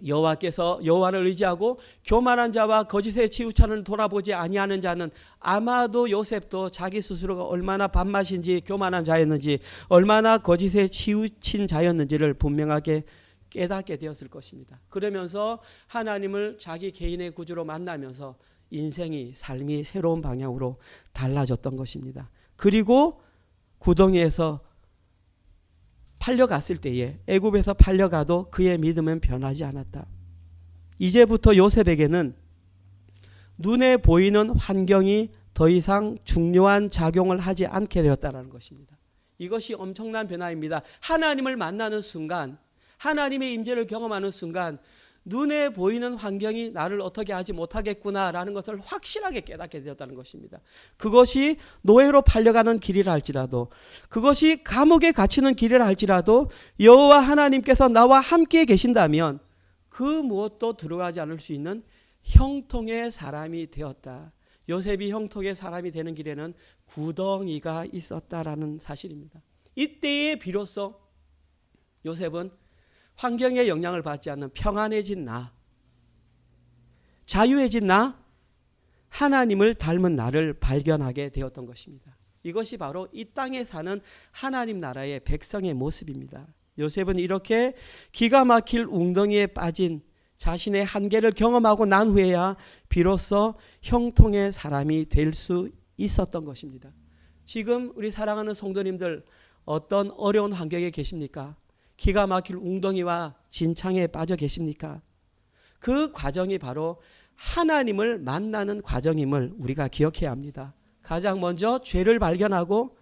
여호와께서 여호와를 의지하고 교만한 자와 거짓에 치우쳐는 돌아보지 아니하는 자는 아마도 요셉도 자기 스스로가 얼마나 밥맛인지 교만한 자였는지 얼마나 거짓에 치우친 자였는지를 분명하게 깨닫게 되었을 것입니다. 그러면서 하나님을 자기 개인의 구주로 만나면서 인생이 삶이 새로운 방향으로 달라졌던 것입니다. 그리고 구덩이에서 팔려갔을 때에 애굽에서 팔려가도 그의 믿음은 변하지 않았다. 이제부터 요셉에게는 눈에 보이는 환경이 더 이상 중요한 작용을 하지 않게 되었다는 것입니다. 이것이 엄청난 변화입니다. 하나님을 만나는 순간, 하나님의 임재를 경험하는 순간 눈에 보이는 환경이 나를 어떻게 하지 못하겠구나라는 것을 확실하게 깨닫게 되었다는 것입니다. 그것이 노예로 팔려가는 길이라 할지라도 그것이 감옥에 갇히는 길이라 할지라도 여호와 하나님께서 나와 함께 계신다면 그 무엇도 들어가지 않을 수 있는 형통의 사람이 되었다. 요셉이 형통의 사람이 되는 길에는 구덩이가 있었다라는 사실입니다. 이때에 비로소 요셉은 환경의 영향을 받지 않는 평안해진 나, 자유해진 나, 하나님을 닮은 나를 발견하게 되었던 것입니다. 이것이 바로 이 땅에 사는 하나님 나라의 백성의 모습입니다. 요셉은 이렇게 기가 막힐 웅덩이에 빠진 자신의 한계를 경험하고 난 후에야 비로소 형통의 사람이 될 수 있었던 것입니다. 지금 우리 사랑하는 성도님들 어떤 어려운 환경에 계십니까? 기가 막힐 웅덩이와 진창에 빠져 계십니까? 그 과정이 바로 하나님을 만나는 과정임을 우리가 기억해야 합니다. 가장 먼저 죄를 발견하고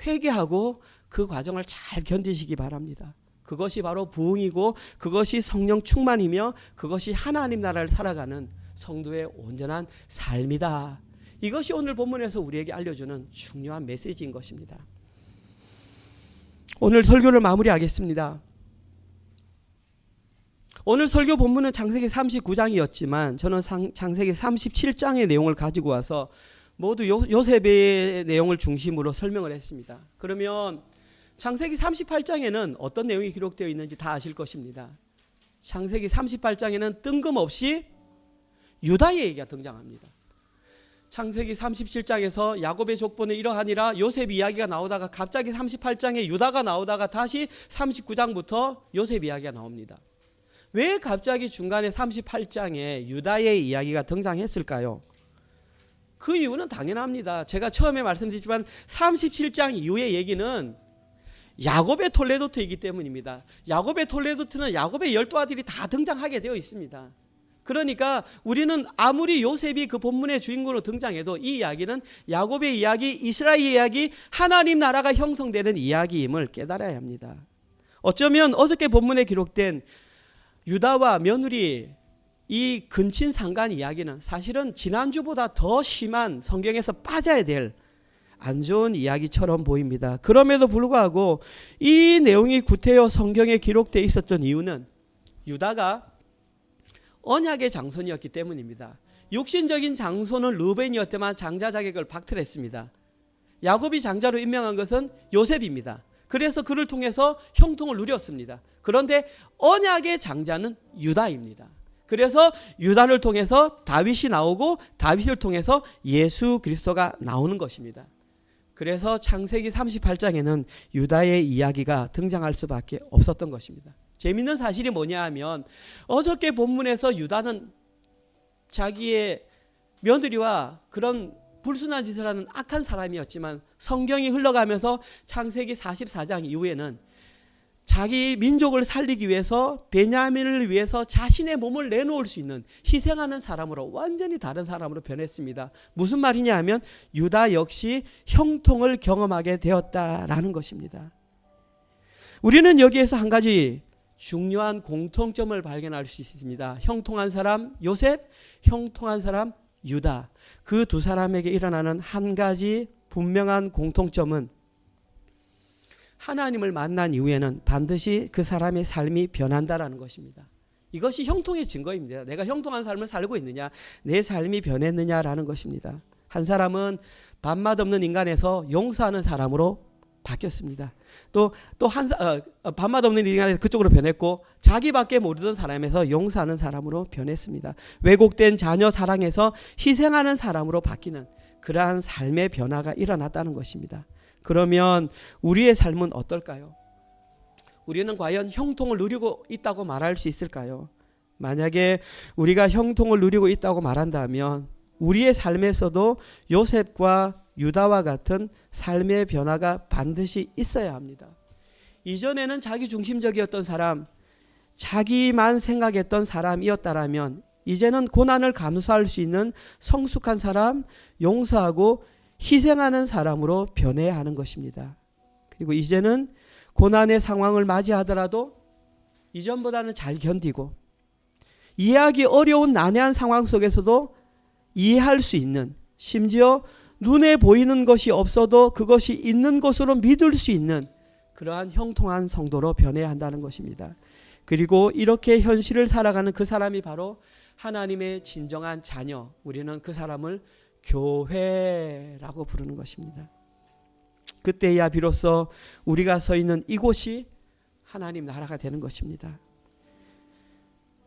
회개하고 그 과정을 잘 견디시기 바랍니다. 그것이 바로 부흥이고 그것이 성령 충만이며 그것이 하나님 나라를 살아가는 성도의 온전한 삶이다. 이것이 오늘 본문에서 우리에게 알려주는 중요한 메시지인 것입니다. 오늘 설교를 마무리하겠습니다. 오늘 설교 본문은 창세기 39장이었지만 저는 창세기 37장의 내용을 가지고 와서 모두 요셉의 내용을 중심으로 설명을 했습니다. 그러면 창세기 38장에는 어떤 내용이 기록되어 있는지 다 아실 것입니다. 창세기 38장에는 뜬금없이 유다의 얘기가 등장합니다. 창세기 37장에서 야곱의 족보는 이러하니라 요셉 이야기가 나오다가 갑자기 38장에 유다가 나오다가 다시 39장부터 요셉 이야기가 나옵니다. 왜 갑자기 중간에 38장에 유다의 이야기가 등장했을까요? 그 이유는 당연합니다. 제가 처음에 말씀드렸지만 37장 이후의 얘기는 야곱의 톨레도트이기 때문입니다. 야곱의 톨레도트는 야곱의 12아들이 다 등장하게 되어 있습니다. 그러니까 우리는 아무리 요셉이 그 본문의 주인공으로 등장해도 이 이야기는 야곱의 이야기, 이스라엘의 이야기, 하나님 나라가 형성되는 이야기임을 깨달아야 합니다. 어쩌면 어저께 본문에 기록된 유다와 며느리 이 근친 상간 이야기는 사실은 지난주보다 더 심한 성경에서 빠져야 될 안 좋은 이야기처럼 보입니다. 그럼에도 불구하고 이 내용이 구태여 성경에 기록되어 있었던 이유는 유다가 언약의 장손이었기 때문입니다. 육신적인 장손은 르우벤이었지만 장자 자격을 박탈했습니다. 야곱이 장자로 임명한 것은 요셉입니다. 그래서 그를 통해서 형통을 누렸습니다. 그런데 언약의 장자는 유다입니다. 그래서 유다를 통해서 다윗이 나오고 다윗을 통해서 예수 그리스도가 나오는 것입니다. 그래서 창세기 38장에는 유다의 이야기가 등장할 수밖에 없었던 것입니다. 재미있는 사실이 뭐냐 하면 어저께 본문에서 유다는 자기의 며느리와 그런 불순한 짓을 하는 악한 사람이었지만 성경이 흘러가면서 창세기 44장 이후에는 자기 민족을 살리기 위해서 베냐민을 위해서 자신의 몸을 내놓을 수 있는 희생하는 사람으로 완전히 다른 사람으로 변했습니다. 무슨 말이냐 하면 유다 역시 형통을 경험하게 되었다라는 것입니다. 우리는 여기에서 한 가지 중요한 공통점을 발견할 수 있습니다. 형통한 사람 요셉, 형통한 사람 유다. 그 두 사람에게 일어나는 한 가지 분명한 공통점은 하나님을 만난 이후에는 반드시 그 사람의 삶이 변한다라는 것입니다. 이것이 형통의 증거입니다. 내가 형통한 삶을 살고 있느냐, 내 삶이 변했느냐라는 것입니다. 한 사람은 밥맛 없는 인간에서 용서하는 사람으로 바뀌었습니다. 밥맛 없는 인간에서 그쪽으로 변했고 자기밖에 모르던 사람에서 용서하는 사람으로 변했습니다. 왜곡된 자녀 사랑에서 희생하는 사람으로 바뀌는 그러한 삶의 변화가 일어났다는 것입니다. 그러면 우리의 삶은 어떨까요? 우리는 과연 형통을 누리고 있다고 말할 수 있을까요? 만약에 우리가 형통을 누리고 있다고 말한다면 우리의 삶에서도 요셉과 유다와 같은 삶의 변화가 반드시 있어야 합니다. 이전에는 자기 중심적이었던 사람, 자기만 생각했던 사람이었다라면 이제는 고난을 감수할 수 있는 성숙한 사람, 용서하고 희생하는 사람으로 변해야 하는 것입니다. 그리고 이제는 고난의 상황을 맞이하더라도 이전보다는 잘 견디고 이해하기 어려운 난해한 상황 속에서도 이해할 수 있는, 심지어 눈에 보이는 것이 없어도 그것이 있는 것으로 믿을 수 있는 그러한 형통한 성도로 변해야 한다는 것입니다. 그리고 이렇게 현실을 살아가는 그 사람이 바로 하나님의 진정한 자녀, 우리는 그 사람을 교회라고 부르는 것입니다. 그때야 비로소 우리가 서 있는 이곳이 하나님 나라가 되는 것입니다.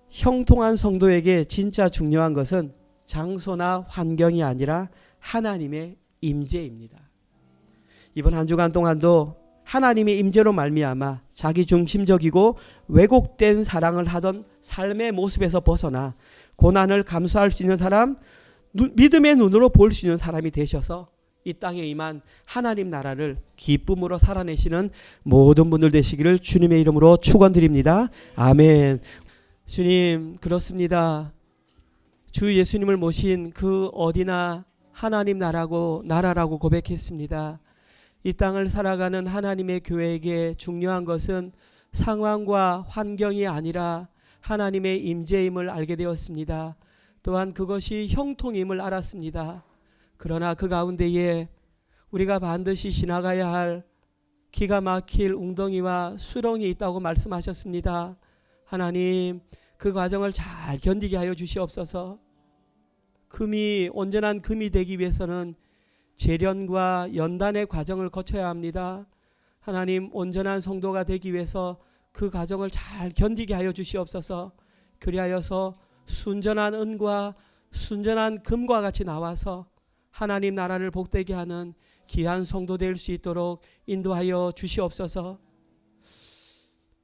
형통한 성도에게 진짜 중요한 것은 장소나 환경이 아니라 하나님의 임재입니다. 이번 한 주간 동안도 하나님의 임재로 말미암아 자기 중심적이고 왜곡된 사랑을 하던 삶의 모습에서 벗어나 고난을 감수할 수 있는 사람, 믿음의 눈으로 볼 수 있는 사람이 되셔서 이 땅에 임한 하나님 나라를 기쁨으로 살아내시는 모든 분들 되시기를 주님의 이름으로 축원드립니다. 아멘. 주님, 그렇습니다. 주 예수님을 모신 그 어디나 하나님 나라라고 고백했습니다. 이 땅을 살아가는 하나님의 교회에게 중요한 것은 상황과 환경이 아니라 하나님의 임재임을 알게 되었습니다. 또한 그것이 형통임을 알았습니다. 그러나 그 가운데에 우리가 반드시 지나가야 할 기가 막힐 웅덩이와 수렁이 있다고 말씀하셨습니다. 하나님, 그 과정을 잘 견디게 하여 주시옵소서. 온전한 금이 되기 위해서는 재련과 연단의 과정을 거쳐야 합니다. 하나님, 온전한 성도가 되기 위해서 그 과정을 잘 견디게 하여 주시옵소서. 그리하여서 순전한 은과 순전한 금과 같이 나와서 하나님 나라를 복되게 하는 귀한 성도 될 수 있도록 인도하여 주시옵소서.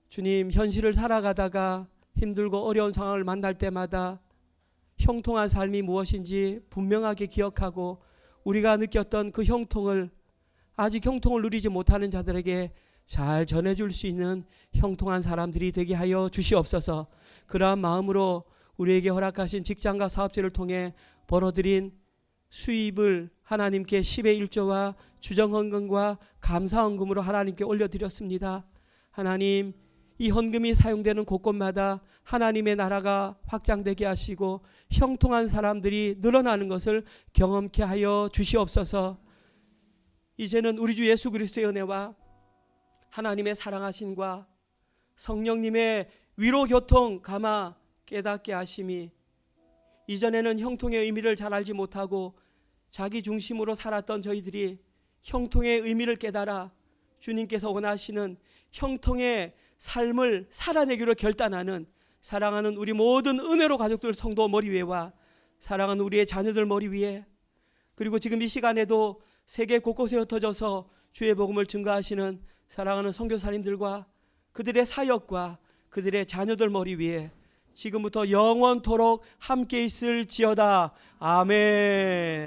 주님, 현실을 살아가다가 힘들고 어려운 상황을 만날 때마다 형통한 삶이 무엇인지 분명하게 기억하고 우리가 느꼈던 그 형통을 아직 형통을 누리지 못하는 자들에게 잘 전해줄 수 있는 형통한 사람들이 되게 하여 주시옵소서. 그러한 마음으로 우리에게 허락하신 직장과 사업체를 통해 벌어들인 수입을 하나님께 10의 1조와 주정헌금과 감사헌금으로 하나님께 올려드렸습니다. 하나님, 이 헌금이 사용되는 곳곳마다 하나님의 나라가 확장되게 하시고 형통한 사람들이 늘어나는 것을 경험케 하여 주시옵소서. 이제는 우리 주 예수 그리스도의 은혜와 하나님의 사랑하심과 성령님의 위로 교통 감화 깨닫게 하심이, 이전에는 형통의 의미를 잘 알지 못하고 자기 중심으로 살았던 저희들이 형통의 의미를 깨달아 주님께서 원하시는 형통의 삶을 살아내기로 결단하는 사랑하는 우리 모든 은혜로 가족들 성도 머리 위에와 사랑하는 우리의 자녀들 머리 위에, 그리고 지금 이 시간에도 세계 곳곳에 흩어져서 주의 복음을 증거하시는 사랑하는 선교사님들과 그들의 사역과 그들의 자녀들 머리 위에 지금부터 영원토록 함께 있을지어다. 아멘.